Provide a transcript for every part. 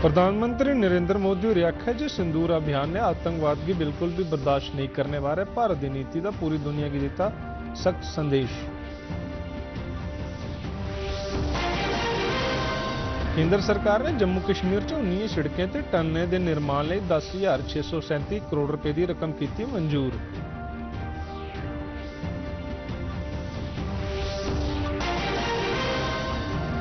प्रधानमंत्री नरेंद्र मोदी होरें आखेआ जे सिंदूर अभियान ने आतंकवाद गी बिल्कुल भी बर्दाश्त नहीं करने बारे भारत की नीति का पूरी दुनिया की दिता सख्त संदेश। केंद्र सरकार ने जम्मू कश्मीर च 19 सड़कें ते टनलें के निर्माण लई 10,637 करोड़ रुपए की रकम की मंजूर।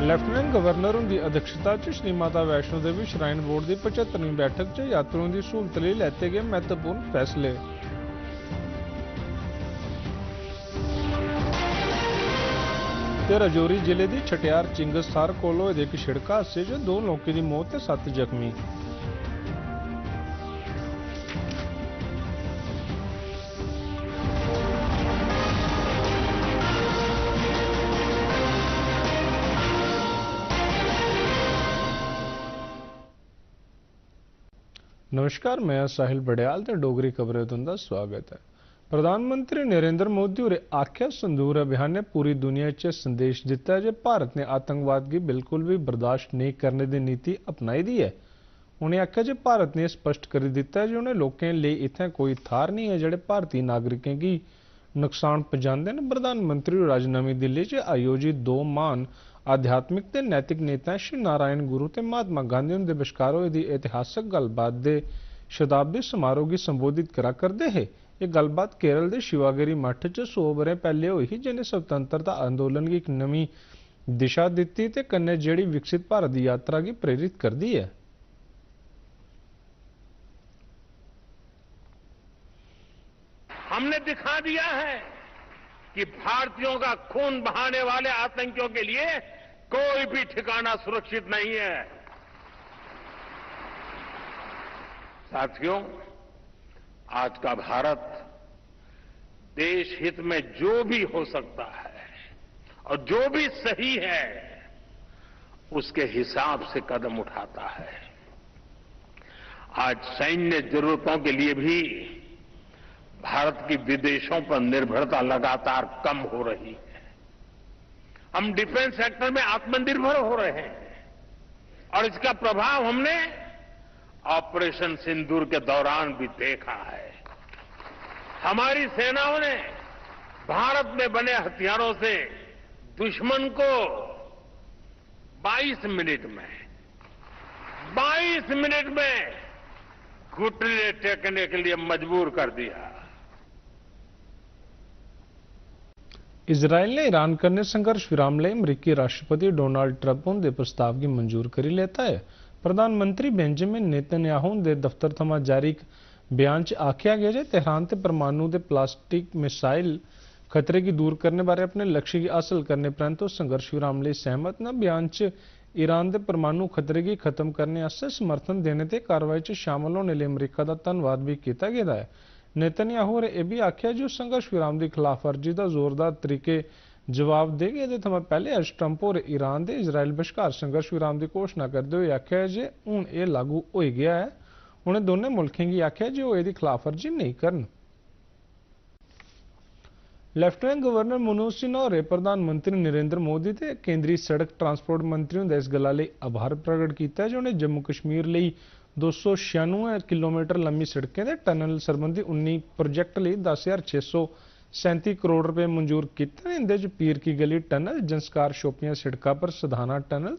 लैफ्टिनेंट गवर्नर उनकी अध्यक्षता च श्री माता वैष्णो देवी श्राइन बोर्ड की 75वीं बैठक च यात्रुओं की सहूलत लई लैते गए महत्वपूर्ण फैसले। ते राजौरी जिले की छटियार चिंगसथार कोल होए एक सड़क हादसे च 2 लोगों की मौत ते 7 जख्मी। नमस्कार, मैं साहिल बड़ियाल ते डोगरी खबरें तुंदा स्वागत है। प्रधानमंत्री नरेंद्र मोदी होरें आख्या सिंदूर अभियान ने पूरी दुनिया च संदेश दिता है जे भारत ने आतंकवाद की बिल्कुल भी बर्दाश्त नहीं करने की नीति अपनाई दी है। उन्हें आख्या जे भारत ने स्पष्ट कर दिता है जे उन्हें लोगों लिए इत्थै कोई थार नहीं है जेडे भारतीय नागरिकों की नुकसान पहुंचाते हैं। प्रधानमंत्री होर आज नवी दिल्ली च आयोजित 2 महान आध्यात्मिक ते नैतिक नेताएं श्री नारायण गुरु ते महात्मा गांधी उनके विचकार होई दी ऐतिहासिक गलबात के शताब्दी समारोह की संबोधित करा करते हैं। ये गलबात केरल के शिवागिरी मठ च 100 बरे पहले हुई ही जिन्हें स्वतंत्रता आंदोलन की एक नवी दिशा दी ते कन्ने जेड़ी विकसित भारत की यात्रा की प्रेरित कर दी है। हमने दिखा दिया है कि भारतीयों का खून बहाने वाले आतंकियों के लिए कोई भी ठिकाना सुरक्षित नहीं है। साथियों, आज का भारत देश हित में जो भी हो सकता है और जो भी सही है उसके हिसाब से कदम उठाता है। आज सैन्य जरूरतों के लिए भी भारत की विदेशों पर निर्भरता लगातार कम हो रही है। हम डिफेंस सेक्टर में आत्मनिर्भर हो रहे हैं और इसका प्रभाव हमने ऑपरेशन सिंदूर के दौरान भी देखा है। हमारी सेनाओं ने भारत में बने हथियारों से दुश्मन को 22 मिनट में घुटने टेकने के लिए मजबूर कर दिया। इजराइल ने ईरान करने संघर्ष विराम लिए अमरीकी राष्ट्रपति डोनाल्ड ट्रंप उनके प्रस्ताव की मंजूर करी लेता है। प्रधानमंत्री बेंजामिन नेतन्याहू के दफ्तर थमां जारी एक बयान च आख्या गया है तेहरान ते परमाणु के प्लास्टिक मिसाइल खतरे की दूर करने बारे अपने लक्ष्य की हासिल करने परंत तो संघर्ष विराम लिए सहमत न। बयान च ईरान के परमाणु खतरे की खत्म करने वास्ते समर्थन देने ते कार्रवाई च शामिल होने लिए अमरीका का धन्यवाद भी किया गया है। नेतन्याहू ने यह भी आख्या जो संघर्ष विराम की खिलाफवर्जी का जोरदार तरीके जवाब देंगे। ये थमां पहले अज ट्रंप होर ईरान के इजराइल बश्कार संघर्ष विराम की घोषणा करते हुए आख्या जे हुण यह लागू हो गया है। उन्हें दोनों मुल्कों की आख्या जो वो इसकी खिलाफवर्जी नहीं करन। लैफ्टिनेंट गवर्नर मनोज सिन्हा होरें प्रधानमंत्री नरेंद्र मोदी ते केंद्रीय सड़क ट्रांसपोर्ट मंत्री उनका इस गल्ला लई आभार प्रगट किया जो उन्हें जम्मू कश्मीर लई 296 किलोमीटर लंबी सड़कें ते टनल संबंधी 19 प्रोजेक्ट लई 10,637 करोड़ रुपए मंजूर किए। इनदे च पीर की गली टनल, जंसकार शोपियां सड़क पर सधाना टनल,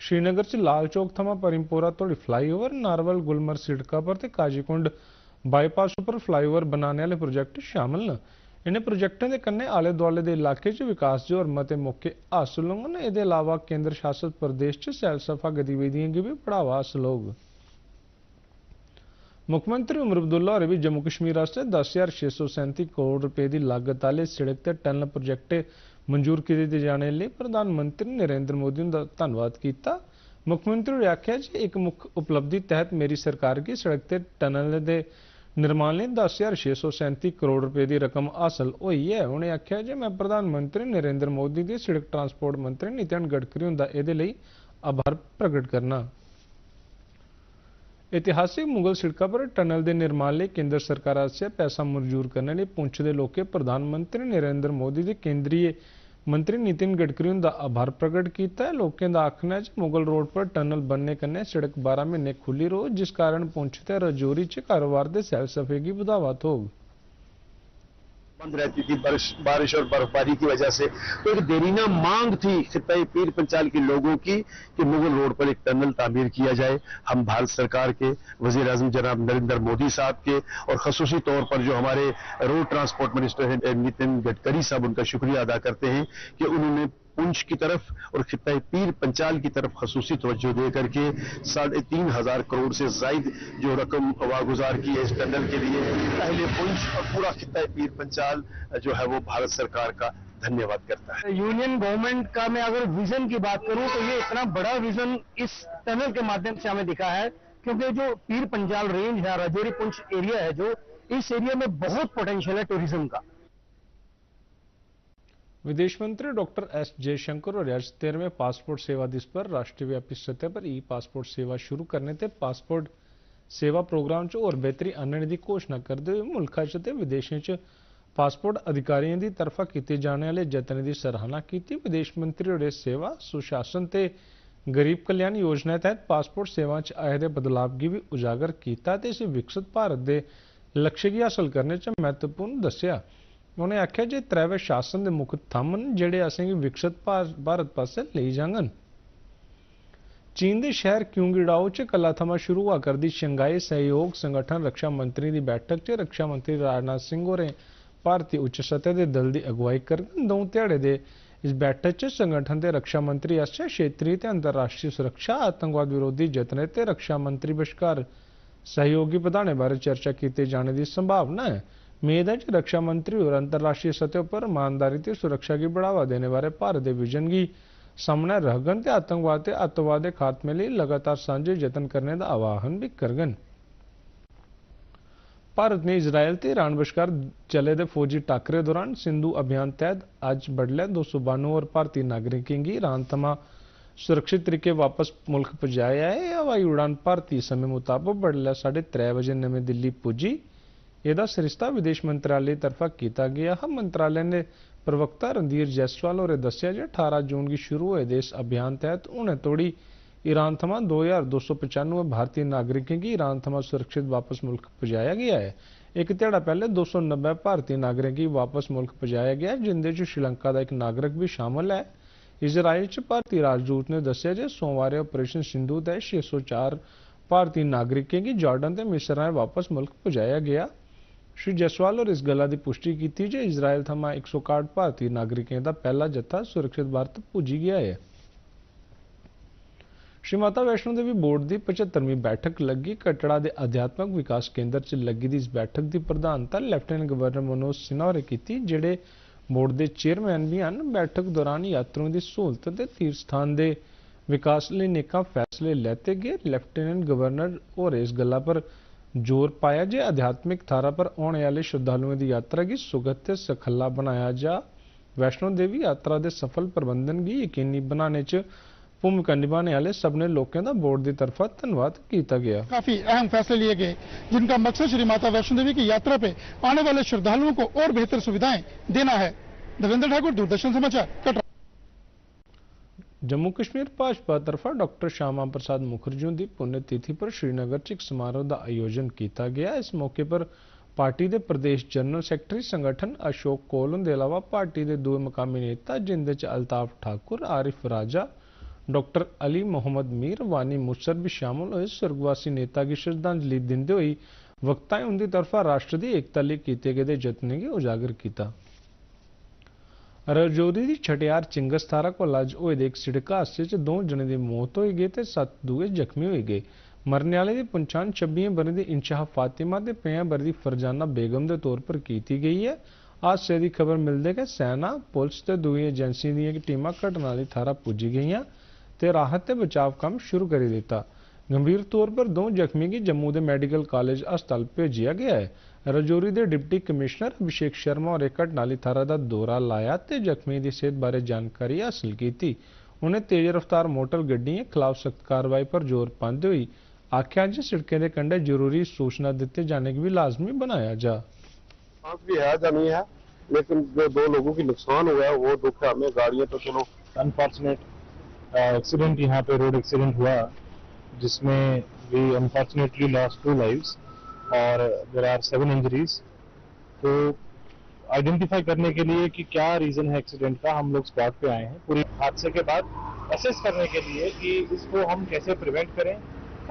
श्रीनगर च लाल चौक थमां परिमपोरा तोड़ी फ्लाईओवर, नारवल गुलमर्ग सड़क पर ते काजीकुंड बाईपास पर फ्लाईओवर बनाने वाले प्रोजेक्ट शामिल न। इन्हें प्रोजेक्टों के कन्ने आले दुआले के इलाके च विकास जो और मते मौके हासिल होंगे। इसके अलावा केंद्र शासित प्रदेश च सैलसफा गतिविधियों की भी बढ़ावा हासिल होगा। मुख्यमंत्री उमर अब्दुल्ला होरें भी जम्मू कश्मीर वास्ते 10,637 करोड़ रुपए की लागत वाले सड़क ते टनल प्रोजेक्ट मंजूर किए जाने लिए प्रधानमंत्री नरेंद्र मोदी का धन्यवाद किया। मुख्यमंत्री ने आख्या कि एक मुख्य उपलब्धि तहत मेरी सरकार की सड़क ते टनल के निर्माण लिए 10,637 करोड़ रुपए की रकम हासिल हुई है। उन्हें आख्या कि मैं प्रधानमंत्री नरेंद्र मोदी के सड़क ट्रांसपोर्ट मंत्री नितिन गडकरी उनका ये आभार प्रगट करना। ऐतिहासिक मुगल सड़क पर टनल के निर्माण लिए केंद्र सरकार से पैसा मंजूर करने लिए पुंछ के लोग प्रधानमंत्री नरेंद्र मोदी के केंद्रीय मंत्री नितिन गडकरी का आभार प्रकट किया। लोगों का आखना है मुगल रोड पर टनल बनने कन्ने सड़क 12 महीने खुली रहो, जिस कारण पुंछ ते राजौरी च कारोबार के सैल सफे की बढ़ावत होगी। बंद रहती थी बारिश और बर्फबारी की वजह से, तो एक देरीना मांग थी खित्ता पीर पंचाल के लोगों की कि मुगल रोड पर एक टनल तामीर किया जाए। हम भारत सरकार के वजीर आजम जनाब नरेंद्र मोदी साहब के और खसूसी तौर पर जो हमारे रोड ट्रांसपोर्ट मिनिस्टर हैं नितिन गडकरी साहब, उनका शुक्रिया अदा करते हैं कि उन्होंने पुंछ की तरफ और खित्ता पीर पंचाल की तरफ खसूसी तवज्जो दे करके 3,500 करोड़ से जायद जो रकम वागुजार की है इस टनल के लिए। पहले पुंछ और पूरा खित्ता पीर पंचाल जो है वो भारत सरकार का धन्यवाद करता है। यूनियन गवर्नमेंट का मैं अगर विजन की बात करूं तो ये इतना बड़ा विजन इस टनल के माध्यम से हमें दिखा है, क्योंकि जो पीर पंचाल रेंज है, राजौरी पुंछ एरिया है, जो इस एरिया में बहुत पोटेंशियल है टूरिज्म का। विदेश मंत्री डॉक्टर एस जयशंकर और आज 13वें पासपोर्ट सेवा दिवस पर राष्ट्रव्यापी सतह पर ई पासपोर्ट सेवा शुरू करने ते पासपोर्ट सेवा प्रोग्राम च और बेहतरी आने की घोषणा करते हुए मुल्का च विदेशों च पासपोर्ट अधिकारियों की तरफा किए जाने वाले जतन की सराहना की। विदेश मंत्री और सेवा सुशासन ते गरीब कल्याण योजना तहत पासपोर्ट सेवा च आए दे बदलाव की भी उजागर किया ते इसे विकसित भारत के लक्ष्य की हासिल करने च महत्वपूर्ण दस्या। उन्हें आख्या जे त्रैवे शासन के मुख थंम न जेड़े असेंगी विकसित भारत पासे ले जांगन। चीन के शहर क्योंगिडाओ च कला थमा शुरू हुआ करदी शंघाई सहयोग संगठन रक्षा मंत्री की बैठक च रक्षा मंत्री राजनाथ सिंह होरें भारतीय उच्च सतह के दल की अगुवाई करन। 2 ध्याड़े दे इस बैठक च संगठन के रक्षा मंत्री आसेआ क्षेत्रीय ते अंतरराष्ट्रीय सुरक्षा, आतंकवाद विरोधी जतन ते रक्षा मंत्री बश्कार सहयोग गी बधाने बारे चर्चा किए जाने की संभावना है। मेद है कि रक्षा मंत्री और अंतरराष्ट्रीय सतह पर ईमानदारी ते सुरक्षा की बढ़ावा देने बारे भारत के विजन की सामने रहगन ते आतंकवाद ते अतवाद के खात्मे लिए लगातार साझे जतन करने का आह्वान भी करगन। भारत ने इजरायल ते ईरान बश्कार चले दे फौजी टाकरे दौरान सिंधु अभियान तहत अज बडलै 292 और भारतीय नागरिकों की ईरान थमा सुरक्षित तरीके वापस मुल्क पजाया है। हवाई उड़ान भारतीय समय मुताबिक बडलै 3:30 बजे नवी दिल्ली पुजी। यदा सरिस्ता विदेश मंत्रालय की तरफा किया गया है। मंत्रालय ने प्रवक्ता रणधीर जायसवाल और दस्या जे 18 जून की शुरू हुए इस अभियान तहत हुणे तोड़ी ईरान थमा 2295 भारतीय नागरिकों की ईरान थमा सुरक्षित वापस मुल्क पजाया गया है। एक ध्याड़ा पहले 290 भारतीय नागरिकों की वापस मुल्क पजाया गया, जिंदे च श्रीलंका का एक नागरिक भी शामिल है। इजराइल च भारतीय राजदूत ने दस्या जे सोमवार ऑपरेशन सिंधु तहत 604 भारतीय नागरिकों की जॉर्डन ते मिस्र राहें वापस मुल्क पजाया गया। श्री जायसवाल और इस गल्ला की पुष्टि की थी जो इजराइल थमा 161 भारतीय नागरिकों का पहला जत्था सुरक्षित भारत पुजी गया है। श्री माता वैष्णो देवी बोर्ड की 75वीं बैठक लगी। कटड़ा के अध्यात्मक विकास केंद्र च लगी इस बैठक की प्रधानता लैफ्टिनेंट गवर्नर मनोज सिन्हा होरें की, जेड़े बोर्ड के चेयरमैन भी हैं। बैठक दौरान यात्रुओं की सहूलत ते तीर्थ स्थान के विकास लिए नेकां फैसले लेते गए। लैफ्टिनेंट गवर्नर और इस गल्ला पर जोर पाया जे आध्यात्मिक धारा पर आने वाले श्रद्धालुओं की यात्रा की सुगत ते सखल्ला बनाया जा। वैष्णो देवी यात्रा के सफल प्रबंधन की यकीनी बनाने च भूमिका निभाने वाले सबने लोगों का बोर्ड की तरफा धन्यवाद किया गया। काफी अहम फैसले लिए गए जिनका मकसद श्री माता वैष्णो देवी की यात्रा पे आने वाले श्रद्धालुओं को और बेहतर सुविधाएं देना है। देवेंद्र ठाकुर, दूरदर्शन समाचार, कटरा। जम्मू कश्मीर भाजपा तरफा डॉक्टर श्यामा प्रसाद मुखर्जी की पुण्यतिथि पर श्रीनगर च एक समारोह का आयोजन किया गया। इस मौके पर पार्टी के प्रदेश जनरल सैकटरी संगठन अशोक कौल के अलावा पार्टी के 2 मकामी नेता जिंदे च अल्ताफ ठाकुर, आरिफ राजा, डॉक्टर अली मोहम्मद मीर, वानी मुसर भी शामिल हुए। स्वर्गवासी नेता की श्रद्धांजलि देते हुए वक्ताएं उनकी तरफा राष्ट्र की एकता लिए किए गए जतनों की उजागर किया। राजौरी की छटियार चिंगस थारा को अज हुए एक सड़क हादसे 2 जने की मौत हो गई तो 7 दूए जख्मी हो गए। मरने वाले की पहचान 26 बरे की इंशाह फातिमा ते 50 बरे की फरजाना बेगम के तौर पर की गई है। हादसे की खबर मिलते कि सेना, पुलिस ते दूई एजेंसी दी टीमां घटना वाली थारा पुजी गई ते राहत ते बचाव काम शुरू कर दिता। गंभीर तौर पर 2 जख्मी की जम्मू के मेडिकल कॉलेज अस्पताल भेजिया गया है। राजौरी के डिप्टी कमिश्नर अभिषेक शर्मा और घटना वाली थारा का दौरा लाया ते जख्मी की सेहत बारे जानकारी हासिल की। उन्हें तेज रफ्तार मोटर गड्डियों खिलाफ सख्त कार्रवाई पर जोर पाते हुए आख्या जी सड़कें के कंढे जरूरी सूचना दिते जाने की भी लाजमी बनाया जा। भी है जमी है लेकिन जो 2 लोगों की नुकसान हुआ है वो दुख है हमें। गाड़ियां तो चलो अनफॉर्चुनेट एक्सीडेंट यहाँ पे रोड एक्सीडेंट हुआ जिसमें वी अनफॉर्चुनेटली लॉस्ट 2 लाइव्स और देयर आर 7 इंजरीज। तो आइडेंटिफाई करने के लिए कि क्या रीजन है एक्सीडेंट का, हम लोग स्पॉट पे आए हैं पूरे हादसे के बाद असेस करने के लिए कि इसको हम कैसे प्रिवेंट करें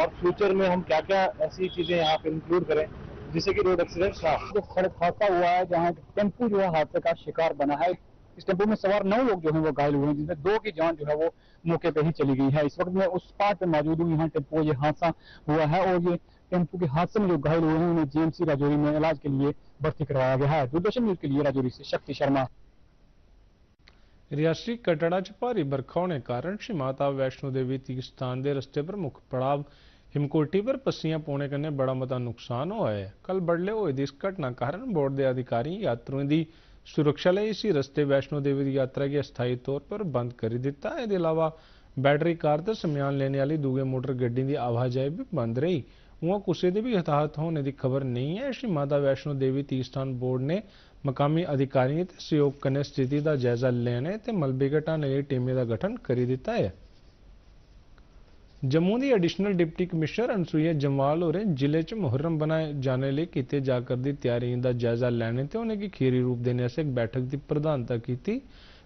और फ्यूचर में हम क्या क्या ऐसी चीजें यहाँ पे इंक्लूड करें जिससे कि रोड एक्सीडेंट ना हो। जो सड़क हादसा हुआ है जहाँ टेम्पू जो है हादसे का शिकार बना है, इस टेम्पो में सवार 9 लोग जो हैं वो घायल हुए हैं, जिसमें 2 की जान जो है वो मौके पे ही चली गई है। इस वक्त मैं उस स्पॉट पे मौजूद हूँ, यहाँ टेम्पो ये हादसा हुआ है और ये टेम्पो के हादसे में जो घायल हुए हैं उन्हें जीएमसी राजौरी में इलाज के लिए भर्ती करवाया गया है। दूरदर्शन न्यूज के लिए राजौरी से शक्ति शर्मा। रियासी कटड़ा च भारी बरखा होने कारण श्री माता वैष्णो देवी तीर्थ स्थान के रस्ते पर मुख पड़ाव हिमकोटी पर पस्सियां पौने कन्नै बड़ा मता नुकसान होया है। कल बडले होई दी इस घटना कारण बोर्ड के अधिकारी यात्रुओं की सुरक्षा लिए इसी रस्ते वैष्णो देवी की यात्रा की अस्थायी तौर पर बंद कर दिता है। इसके अलावा बैटरी कार ते सम्यान लेने वाली दूसरे मोटर गड्डी की आवाजाही भी बंद रही। वहाँ किसी के भी हताहत होने की खबर नहीं है। श्री माता वैष्णो देवी तीर्थस्थान बोर्ड ने मकामी अधिकारियों के सहयोग कन्नै स्थिति का जायजा लेने ते मलबे घटाने लिए टीमें का गठन कर दिता है। जम्मू की additional deputy commissioner Anasuya Jamwal होरें जिले च मुहर्रम बनाए जाने लिए किए जा करदी तैयारियों का जायजा लैने ते उन्हें खीरी रूप देने आस्तै एक बैठक की प्रधानता की।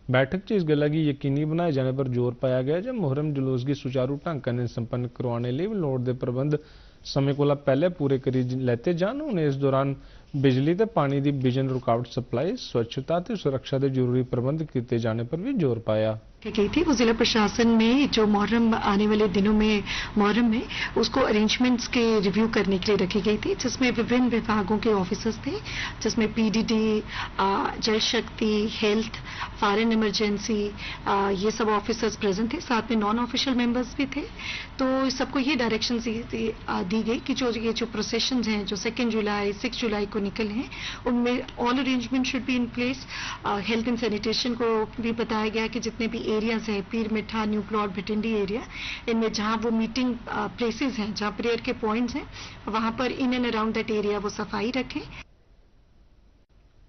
बैठक च इस गल्ला गी यकीनी बनाए जाने पर जोर पाया गया जो मुहर्रम जुलूस की सुचारू ढंग कन्नै संपन्न करवाने लिए लोड़ दे प्रबंध समय कोला पहले पूरे करी लेते जान। उन्हें इस दौरान बिजली ते पानी की बिजन रुकावट सप्लाई, स्वच्छता ते सुरक्षा के जरूरी प्रबंध किए जाने पर भी जोर पाया गई थी। वो जिला प्रशासन में जो मुहर्रम आने वाले दिनों में मुहर्रम में उसको अरेंजमेंट्स के रिव्यू करने के लिए रखी गई थी, जिसमें विभिन्न विभागों के ऑफिसर्स थे, जिसमें पीडीडी, जल शक्ति, हेल्थ, फायर एंड इमरजेंसी, ये सब ऑफिसर्स प्रेजेंट थे। साथ में नॉन ऑफिशियल मेंबर्स भी थे। तो सबको ये डायरेक्शन दी गई कि ये जो प्रोसेशंस हैं जो 2 जुलाई 6 जुलाई को निकले हैं उनमें all arrangement should be in place. Health and sanitation को भी बताया गया कि जितने भी एरियाज हैं, पीर मिठा, न्यू प्लॉट, भिटिंडी एरिया, इनमें जहां वो मीटिंग प्लेसेस हैं, जहां प्रेयर के पॉइंट्स हैं, वहां पर in and around that area वो सफाई रखें।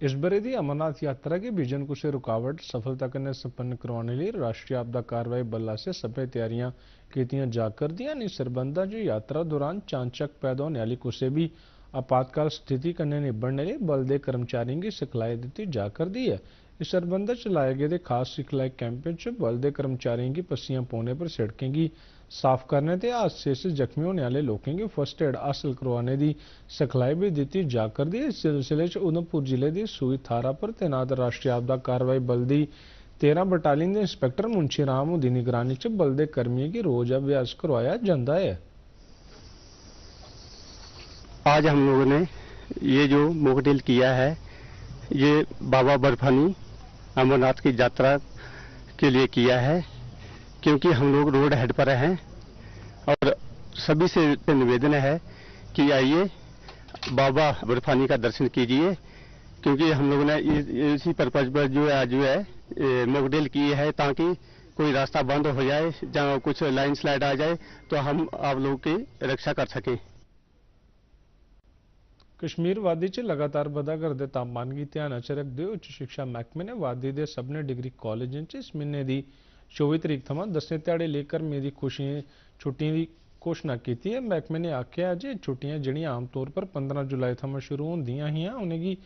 इस बरे की अमरनाथ यात्रा के विजन को से रुकावट सफलता कन्नै संपन्न करवाने लिए राष्ट्रीय आपदा कार्रवाई बल से सभ्य तैयारियां कीतियां जा कर दियां। इस संबंधा च यात्रा दौरान चांचक पैदा होने वाली किसी भी आपातकाल स्थिति कन्नै निबड़ने लिए बल के कर्मचारियों की सिखलाई दी जा करती है। इस संबंध च लाए गए खास सिखलाई कैंपें च बल के कर्मचारियों की पस्सियां पौने पर सड़कें की साफ करने ते हादसे से जख्मी होने वाले लोगों की फर्स्ट एड हासिल करवाने की सिखलाई भी दी जा करती है। इस सिलसिले च उधमपुर जिले की सूई थारा पर तैनात राष्ट्रीय आपदा कार्रवाई बल की 13 बटालियन के इंस्पैक्टर मुंशी राम की निगरानी च बल के कर्मियों की रोज अभ्यास करवाया जाता है। आज हम लोगों ने ये जो मॉकड्रिल किया है ये बाबा बर्फानी अमरनाथ की यात्रा के लिए किया है, क्योंकि हम लोग रोड हेड पर हैं और सभी से निवेदन है कि आइए बाबा बर्फानी का दर्शन कीजिए, क्योंकि हम लोगों ने इसी पर्पज पर जो है मॉकड्रिल की है ताकि कोई रास्ता बंद हो जाए, जहाँ कुछ लाइन स्लाइड आ जाए तो हम आप लोगों की रक्षा कर सकें। कश्मीर वादी च लगातार बधा करते तापमान की ध्यान च रखते उच्च शिक्षा महकमे ने वादी के सभनें डिग्री कॉलेजें च इस महीने की 24 तरीक थमां 10वें ध्याड़े लेकर मेरी छुट्टियों की घोषणा की है। महकमे ने आख्या जे छुट्टियां जिहड़ियां आम तौर पर 15 जुलाई थमां शुरू होंदियां हियां उन्हेंगी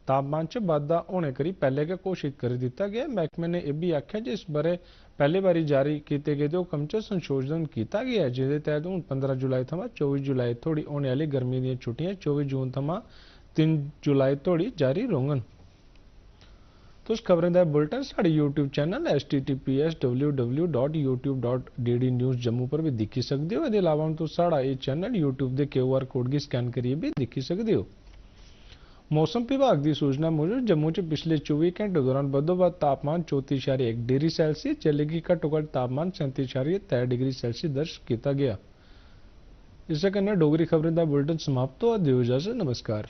तापमान च बाधा होने करी पहले गै घोषित कर दिता गया। महकमे ने यह भी आख्या जे इस बारे पहले बारी जारी किए गए हुक्म च संशोधन किया गया है, जिसके तहत हूँ 15 जुलाई थमां 24 जुलाई तोड़ी होने वाली गर्मी दी छुट्टियां 24 जून थमां 3 जुलाई तोड़ी जारी रौहन। तुस खबरें दा बुलेटिन साढ़े YouTube चैनल https://www.youtube.dd-news जम्मू पर भी दिखी सकते हो। इसके अलावा तुस साढ़ा ये चैनल YouTube के QR कोड की स्कैन करिए भी दिखी सकते हो। मौसम विभाग की सूचना मुजब जम्मू च पिछले 24 घंटे दौरान बदोबद तापमान 34.1 डिग्री सेल्सियस जबकि घट्टोघट्ट तापमान 37.3 डिग्री सेल्सियस दर्ज किया गया। इस कन्नै डोगरी खबरें का बुलेटिन समाप्त हुआ। दियो इजाजत, नमस्कार।